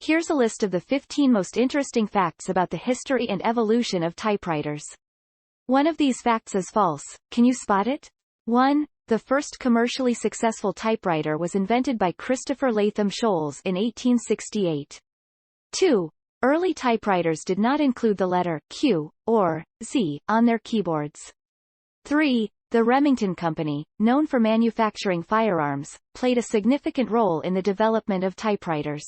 Here's a list of the 15 most interesting facts about the history and evolution of typewriters. One of these facts is false. Can you spot it? 1. The first commercially successful typewriter was invented by Christopher Latham Sholes in 1868. 2. Early typewriters did not include the letter Q or Z on their keyboards. 3. The Remington Company, known for manufacturing firearms, played a significant role in the development of typewriters.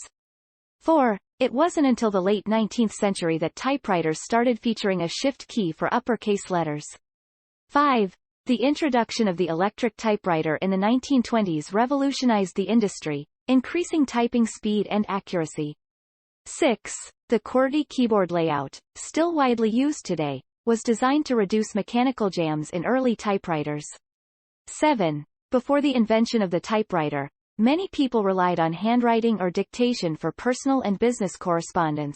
4. It wasn't until the late 19th century that typewriters started featuring a shift key for uppercase letters. 5. The introduction of the electric typewriter in the 1920s revolutionized the industry, increasing typing speed and accuracy. 6. The QWERTY keyboard layout, still widely used today, was designed to reduce mechanical jams in early typewriters. 7. Before the invention of the typewriter, many people relied on handwriting or dictation for personal and business correspondence.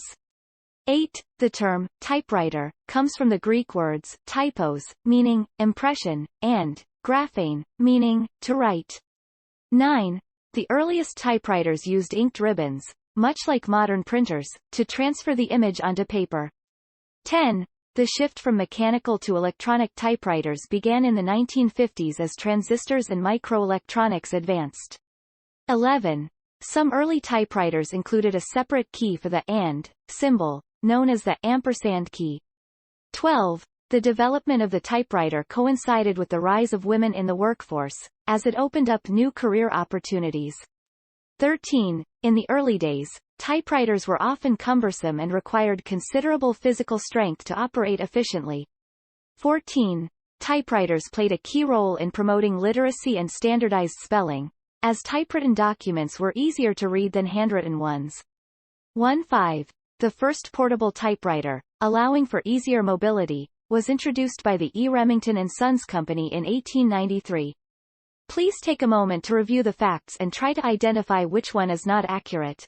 8. The term typewriter comes from the Greek words typos, meaning impression, and graphane, meaning to write. 9. The earliest typewriters used inked ribbons, much like modern printers, to transfer the image onto paper. 10. The shift from mechanical to electronic typewriters began in the 1950s as transistors and microelectronics advanced. 11. Some early typewriters included a separate key for the and symbol, known as the ampersand key. 12. The development of the typewriter coincided with the rise of women in the workforce, as it opened up new career opportunities. 13. In the early days, typewriters were often cumbersome and required considerable physical strength to operate efficiently. 14. Typewriters played a key role in promoting literacy and standardized spelling, as typewritten documents were easier to read than handwritten ones. 15. The first portable typewriter, allowing for easier mobility, was introduced by the E. Remington & Sons Company in 1893. Please take a moment to review the facts and try to identify which one is not accurate.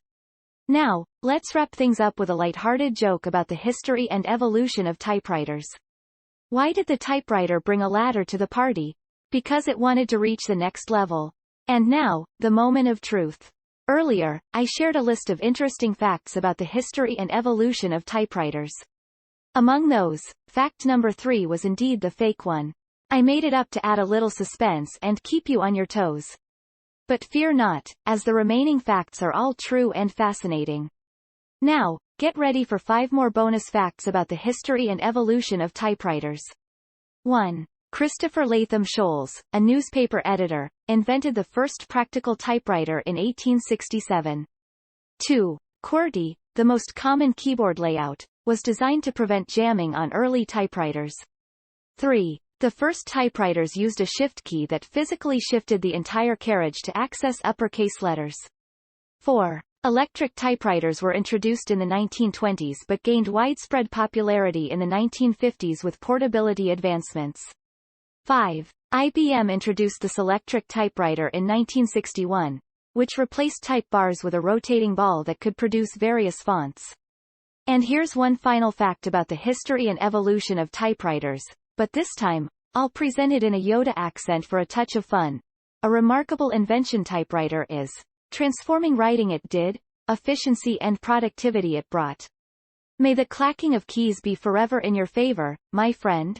Now, let's wrap things up with a light-hearted joke about the history and evolution of typewriters. Why did the typewriter bring a ladder to the party? Because it wanted to reach the next level. And now, the moment of truth. Earlier, I shared a list of interesting facts about the history and evolution of typewriters. Among those, fact number 3 was indeed the fake one. I made it up to add a little suspense and keep you on your toes. But fear not, as the remaining facts are all true and fascinating. Now, get ready for 5 more bonus facts about the history and evolution of typewriters. 1. Christopher Latham Sholes, a newspaper editor, invented the first practical typewriter in 1867. 2. QWERTY, the most common keyboard layout, was designed to prevent jamming on early typewriters. 3. The first typewriters used a shift key that physically shifted the entire carriage to access uppercase letters. 4. Electric typewriters were introduced in the 1920s but gained widespread popularity in the 1950s with portability advancements. 5. IBM introduced the Selectric typewriter in 1961, which replaced type bars with a rotating ball that could produce various fonts. And here's one final fact about the history and evolution of typewriters, but this time, I'll present it in a Yoda accent for a touch of fun. A remarkable invention typewriter is. Transforming writing it did, efficiency and productivity it brought. May the clacking of keys be forever in your favor, my friend.